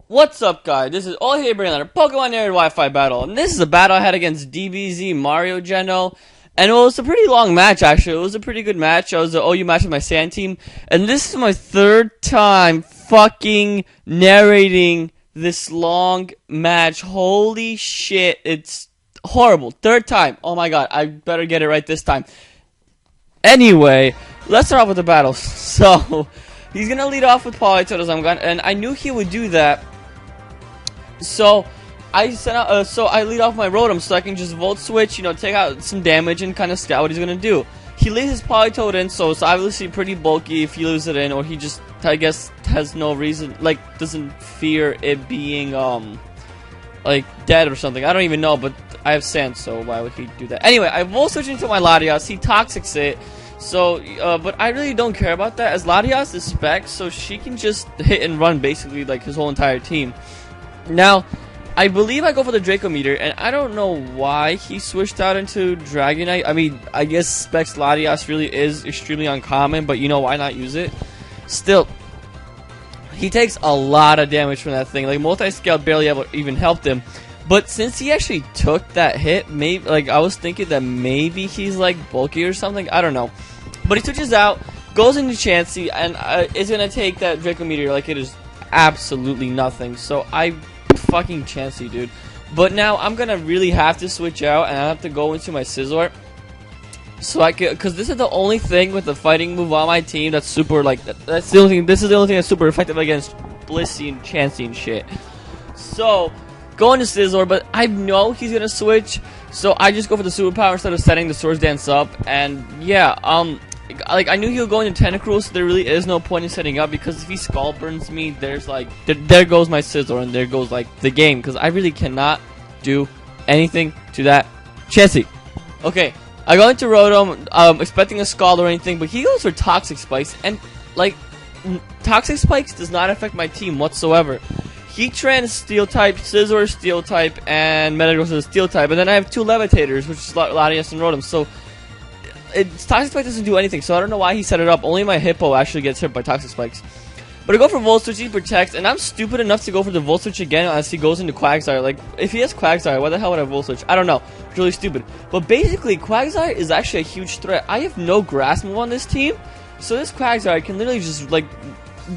What's up, guys? This is all here bringing another Pokemon Nerd Wi-Fi battle, and this is a battle I had against DbzMarioGeno, and it was a pretty long match. Actually, it was a pretty good match. It was an OU match with my Sand team, and this is my third time fucking narrating this long match. Holy shit, it's horrible. Third time. Oh my god, I better get it right this time. Anyway, let's start off with the battle. So, he's gonna lead off with Politoed, and I knew he would do that. So I sent out, so I lead off my Rotom so I can just Volt Switch, take out some damage and kind of scout what he's gonna do. He leaves his Politoed in, so it's obviously pretty bulky if he leaves it in, or he just, I guess, has no reason, like, doesn't fear it being, like, dead or something. I don't even know, but I have Sand, so why would he do that? Anyway, I Volt Switch into my Latias. He Toxics it, so, but I really don't care about that, as Latias is Spec, so she can just hit and run, basically, like, his whole entire team. Now, I believe I go for the Draco Meter, and I don't know why he switched out into Dragonite. I mean, I guess Specs Latias really is extremely uncommon, but why not use it? Still, he takes a lot of damage from that thing. Like, Multi-Scale barely ever even helped him. But since he actually took that hit, maybe, like, I was thinking that maybe he's, like, bulky or something. I don't know. But he switches out, goes into Chansey, and is going to take that Draco Meteor like it is absolutely nothing. So I fucking Chansey, dude. But now I'm gonna really have to switch out, and I have to go into my Scizor, so I can, because this is the only thing with the fighting move on my team that's super, like, that's the only thing. This is the only thing that's super effective against Blissey and Chansey and shit. So going to Scizor, but I know he's gonna switch, so I just go for the superpower instead of setting the Swords Dance up. And yeah, like, I knew he would go into Tentacruel, so there really is no point in setting up, because if he Skull Burns me, there's like, there goes my Scizor, and there goes, like, the game, because I really cannot do anything to that Chansey. Okay, I go into Rotom, expecting a Scald or anything, but he goes for Toxic Spikes, and, like, Toxic Spikes does not affect my team whatsoever. Heatran Steel type, Scizor Steel type, and Metagross is Steel type, and then I have two Levitators, which is Latias and Rotom, so Toxic Spike doesn't do anything, so I don't know why he set it up. Only my Hippo actually gets hit by Toxic Spikes. But I go for Volt Switch, he protects, and I'm stupid enough to go for the Volt Switch again as he goes into Quagsire. Like, if he has Quagsire, why the hell would I Volt Switch? I don't know. It's really stupid. But basically, Quagsire is actually a huge threat. I have no Grass move on this team, so this Quagsire can literally just, like,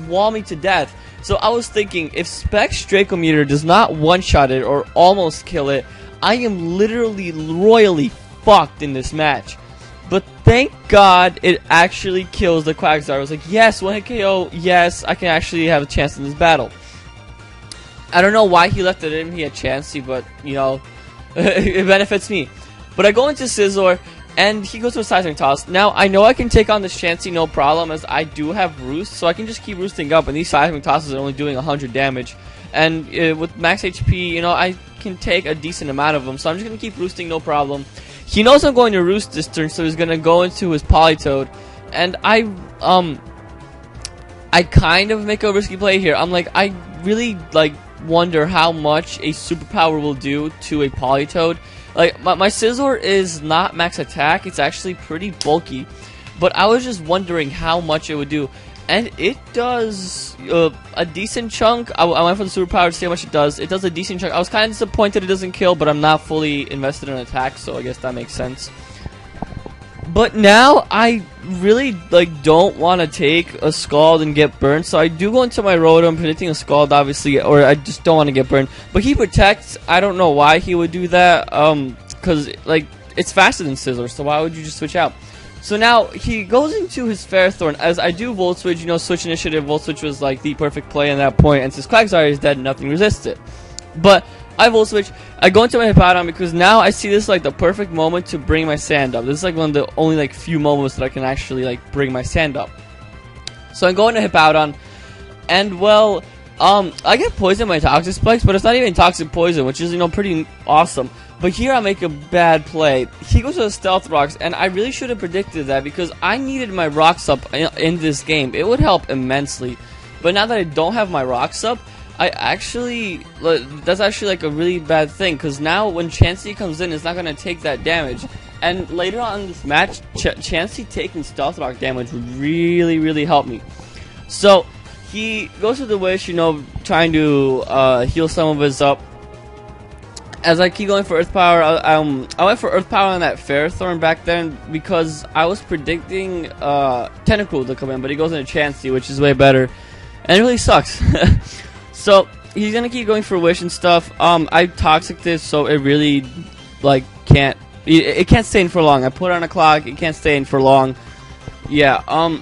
wall me to death. So I was thinking, if Specs Draco Meteor does not one-shot it or almost kill it, I am literally royally fucked in this match. But thank God it actually kills the Quagsire. I was like, yes, 1-hit KO, yes, I can actually have a chance in this battle. I don't know why he left it in. He had Chansey, but, it benefits me. But I go into Scizor, and he goes to a Seismic Toss. Now, I know I can take on this Chansey no problem, as I do have Roost, so I can just keep roosting up, and these Seismic Tosses are only doing 100 damage. And with max HP, I can take a decent amount of them, so I'm just going to keep roosting no problem. He knows I'm going to Roost this turn, so he's going to go into his Politoed. And I kind of make a risky play here. I'm like, I really, like, wonder how much a superpower will do to a Politoed. Like, my Scizor is not max attack. It's actually pretty bulky. But I was just wondering how much it would do. And it does a decent chunk. I went for the superpower to see how much it does. It does a decent chunk. I was kind of disappointed it doesn't kill, but I'm not fully invested in attack, so I guess that makes sense. But now I really, like, don't want to take a Scald and get burned, so I do go into my Rotom predicting a Scald, obviously, or I just don't want to get burned. But he protects. I don't know why he would do that, because, like, it's faster than Scizor, so why would you just switch out? So now he goes into his Ferrothorn, as I do Volt Switch, Switch Initiative. Volt Switch was like the perfect play at that point, and since Quagsire is dead, nothing resists it. But I Volt Switch, I go into my Hippowdon because now I see this like the perfect moment to bring my Sand up. This is like one of the only like few moments that I can actually like bring my Sand up. So I go into Hippowdon, and well, I get poisoned by Toxic Spikes, but it's not even Toxic Poison, which is pretty awesome. But here I make a bad play. He goes to the Stealth Rocks, and I really should have predicted that because I needed my Rocks up in this game. It would help immensely. But now that I don't have my Rocks up, I actually, that's actually like a really bad thing, because now when Chansey comes in, it's not going to take that damage. And later on in this match, Chansey taking Stealth Rock damage would really, really help me. So he goes for the wish, you know, trying to heal some of his up. As I keep going for Earth Power, I went for Earth Power on that Ferrothorn back then because I was predicting Tentacruel to come in, but he goes into Chansey, which is way better, and it really sucks. So he's gonna keep going for Wish and stuff. I Toxic this, so it really like it can't stay in for long. I put on a clock, it can't stay in for long. Yeah.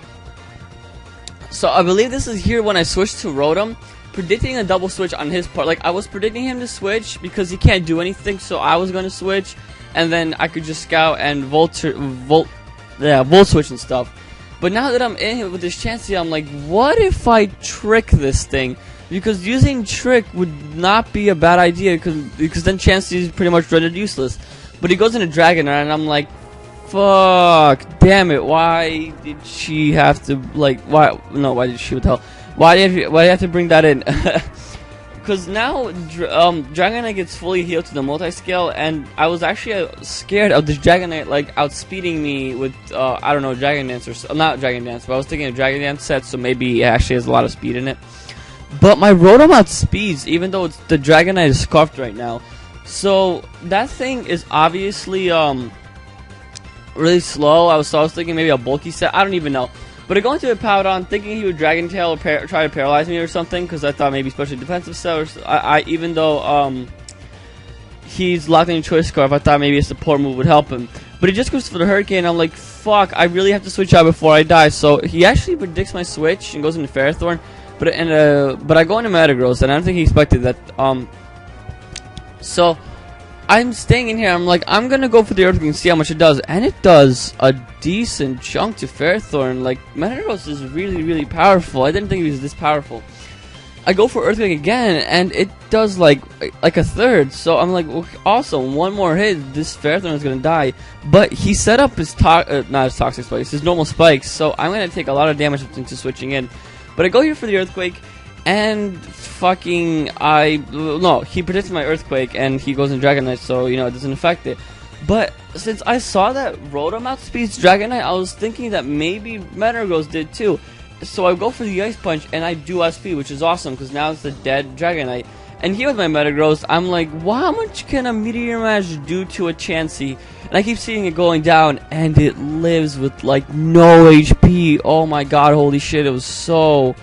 So I believe this is here when I switched to Rotom, predicting a double switch on his part. Like, I was predicting him to switch because he can't do anything, so I was going to switch, and then I could just scout and volt switch and stuff. But now that I'm in here with this Chansey, I'm like, what if I trick this thing? Because using Trick would not be a bad idea, because then Chansey is pretty much rendered useless. But he goes into Dragonite, and I'm like, fuck, damn it, why did she have to, like, why did she, what the hell? Why do you have to bring that in? Because now Dragonite gets fully healed to the multi-scale, and I was actually scared of this Dragonite like outspeeding me with I don't know, Dragon Dance or not Dragon Dance, but I was thinking of Dragon Dance set, so maybe it actually has a lot of speed in it. But my Rotom outspeeds, even though the Dragonite is scarfed right now. So that thing is obviously really slow. I was thinking maybe a bulky set. I don't even know. But I go into a Powdon thinking he would Dragon Tail or try to paralyze me or something, because I thought maybe especially defensive set. Or even though he's locked in Choice Scarf, I thought maybe a support move would help him. But he just goes for the Hurricane. I'm like, fuck, I really have to switch out before I die. So he actually predicts my switch and goes into Ferrothorn. But I go into Metagross, and I don't think he expected that. So I'm staying in here. I'm like, I'm gonna go for the Earthquake and see how much it does, and it does a decent chunk to Ferrothorn. Like, Metagross is really, really powerful. I didn't think he was this powerful. I go for Earthquake again, and it does like a third. So I'm like, okay, awesome. One more hit, this Ferrothorn is gonna die. But he set up his not his Toxic Spikes, his normal spikes. So I'm gonna take a lot of damage into switching in. But I go here for the Earthquake. And fucking he predicts my Earthquake, and he goes in Dragonite, so you know it doesn't affect it. But since I saw that Rotom outspeeds Dragonite, I was thinking that maybe Metagross did too. So I go for the Ice Punch, and I do SP, which is awesome because now it's a dead Dragonite. And here with my Metagross, I'm like, wow, how much can a Meteor Mash do to a Chansey? And I keep seeing it going down, and it lives with like no HP. Oh my god, holy shit! It was so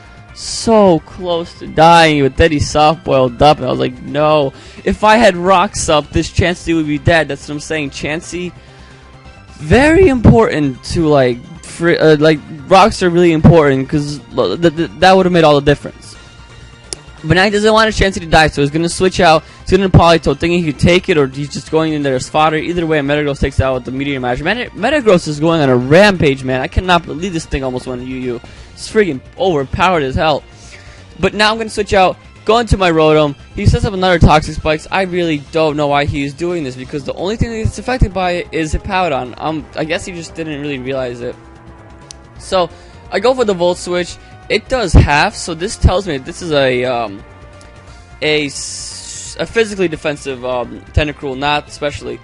close to dying, but then he soft boiled up, and I was like, no. If I had rocks up, this Chansey would be dead. That's what I'm saying. Chansey, very important to like rocks are really important because that would have made all the difference. But now he doesn't want a Chansey to die, so he's gonna switch out. He's gonna Politoed, thinking he could take it, or he's just going in there as fodder. Either way, Metagross takes it out with the Meteor Mash. Metagross is going on a rampage, man. I cannot believe this thing almost went UU. It's freaking overpowered as hell. But now I'm going to switch out, go into my Rotom. He sets up another Toxic Spikes. I really don't know why he is doing this, because the only thing that's affected by it is a Powdon. I guess he just didn't really realize it. So I go for the Volt Switch. It does half, so this tells me this is a physically defensive Tentacruel, not specially.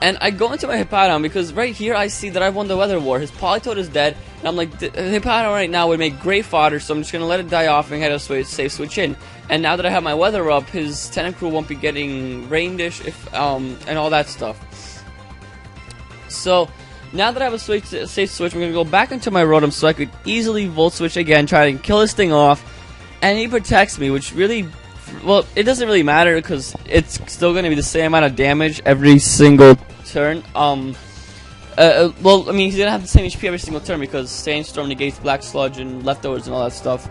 And I go into my Hippowdon because right here I see that I won the Weather War. His Politoed is dead, and I'm like, the Hippowdon right now would make great fodder, so I'm just going to let it die off and head a safe switch in. And now that I have my Weather up, his Tentacruel won't be getting Rain Dish and all that stuff. So now that I have a safe switch, I'm going to go back into my Rotom so I could easily Volt Switch again, try to kill this thing off. And he protects me, which really, well, it doesn't really matter because it's still going to be the same amount of damage every single turn. Well, I mean, he's going to have the same HP every single turn because Sandstorm negates Black Sludge and Leftovers and all that stuff.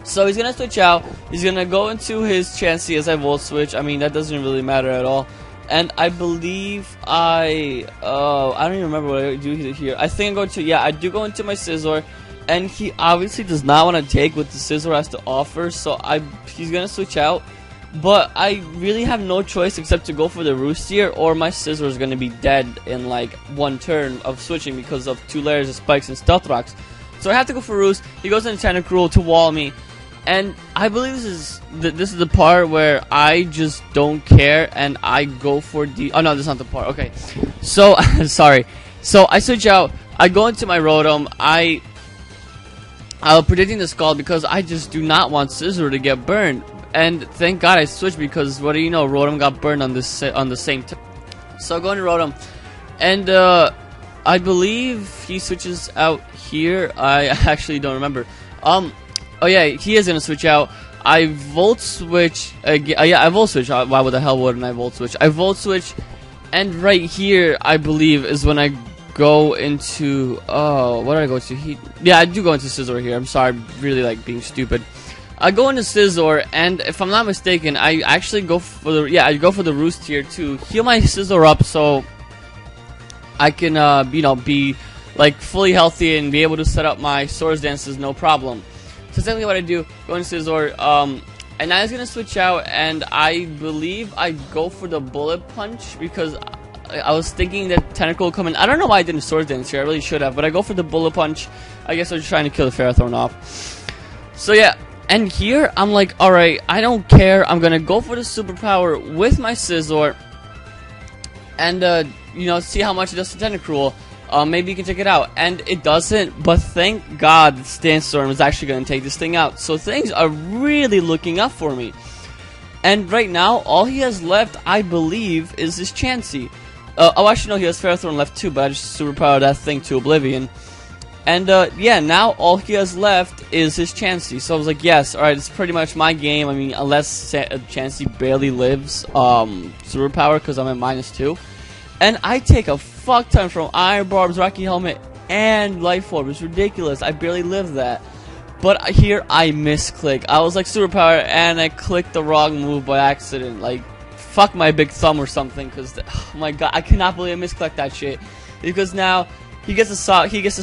So he's going to switch out. He's going to go into his Chansey as I Volt Switch. I mean, that doesn't really matter at all. And I believe I don't even remember what I do here. I think I'm going to, I do go into my Scizor. And he obviously does not want to take what the Scizor has to offer. So he's going to switch out. But I really have no choice except to go for the Roostier, or my Scizor is going to be dead in like one turn of switching because of 2 layers of spikes and Stealth Rocks. So I have to go for Roost. He goes into Tentacruel to wall me. And I believe this is the part where I just don't care and I go for the... Oh no, this is not the part. Okay. So, sorry. So I switch out. I go into my Rotom. I predicting the skull because I just do not want Scizor to get burned. And thank God I switched because what do you know, Rotom got burned on this on the same turn. So going to Rotom, and I believe he switches out here. I actually don't remember. Oh yeah, he is gonna switch out. I Volt Switch again. Yeah, I Volt Switch. Why the hell wouldn't I Volt Switch? I Volt Switch, and right here I believe is when I go into. Oh, what did I go to? Yeah, I do go into Scizor here. I'm sorry, I'm really like being stupid. I go into Scizor, and if I'm not mistaken, I actually go for the I go for the Roost here to heal my Scizor up so I can you know, be like fully healthy and be able to set up my Swords Dances no problem. So essentially what I do, go into Scizor, and I was gonna switch out, and I believe I go for the Bullet Punch because I was thinking that Tentacle would come in. I don't know why I didn't Swords Dance here. I really should have, but I go for the Bullet Punch. I guess I was trying to kill the Ferrothorn off. So yeah. And here, I'm like, alright, I don't care. I'm gonna go for the superpower with my Scizor. And, you know, see how much it does to Tentacruel. Maybe you can take it out. And it doesn't, but thank God Sandstorm is actually gonna take this thing out. So things are really looking up for me. And right now, all he has left, I believe, is his Chansey. Oh, actually, no, he has Ferrothorn left too, but I just superpowered that thing to Oblivion. And, yeah, now all he has left is his Chansey. So I was like, yes, alright, it's pretty much my game. I mean, unless Chansey barely lives, superpower, because I'm at -2. And I take a fuck ton from Iron Barbs, Rocky Helmet, and Life Orb. It's ridiculous. I barely lived that. But here, I misclick. I was like, superpower, and I clicked the wrong move by accident. Like, fuck my big thumb or something, because, oh my god, I cannot believe I misclicked that shit. Because now he gets a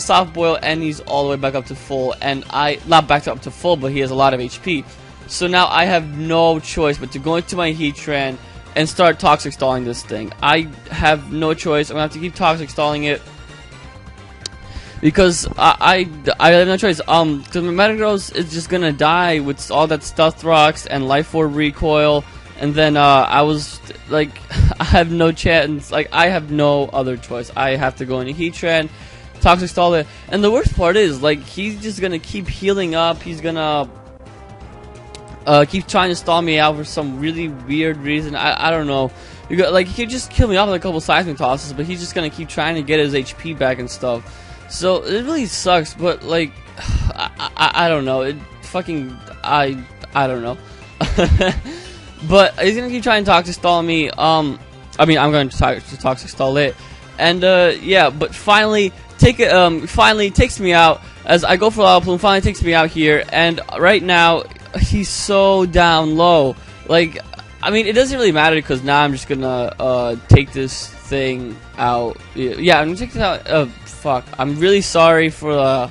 soft boil, and he's all the way back up to full. And not back up to full, but he has a lot of HP. So now I have no choice but to go into my Heatran and start Toxic Stalling this thing. I have no choice. I'm gonna have to keep Toxic Stalling it because I have no choice. Because my Metagross is just gonna die with all that Stuff Rocks and Life Orb recoil. And then I was like, I have no chance. Like, I have no other choice. I have to go into Heatran, Toxic Stall it. And the worst part is, like, he's just gonna keep healing up. He's gonna keep trying to stall me out for some really weird reason. I don't know. Like, he could just kill me off with a couple Seismic Tosses, but he's just gonna keep trying to get his HP back and stuff. So it really sucks. But like, I don't know. It fucking I don't know. But he's gonna keep trying to Toxic Stall me. I mean, I'm going to Toxic Stall it, and yeah. But finally, finally takes me out as I go for Lava Plume. Finally takes me out here, and right now he's so down low. Like, I mean, it doesn't really matter because now I'm just gonna take this thing out. Yeah, I'm gonna take this out. Fuck. I'm really sorry for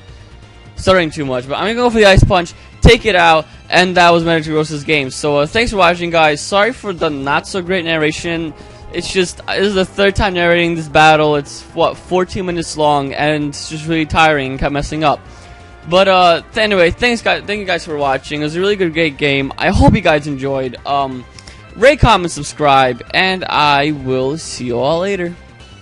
stuttering too much, but I'm gonna go for the Ice Punch, take it out. And that was Metagross's game. So thanks for watching, guys. Sorry for the not so great narration. It's just, this is the third time narrating this battle. It's what, 14 minutes long, and it's just really tiring and kept messing up. But anyway, thank you guys for watching. It was a really great game. I hope you guys enjoyed. Rate, comment, subscribe, and I will see you all later.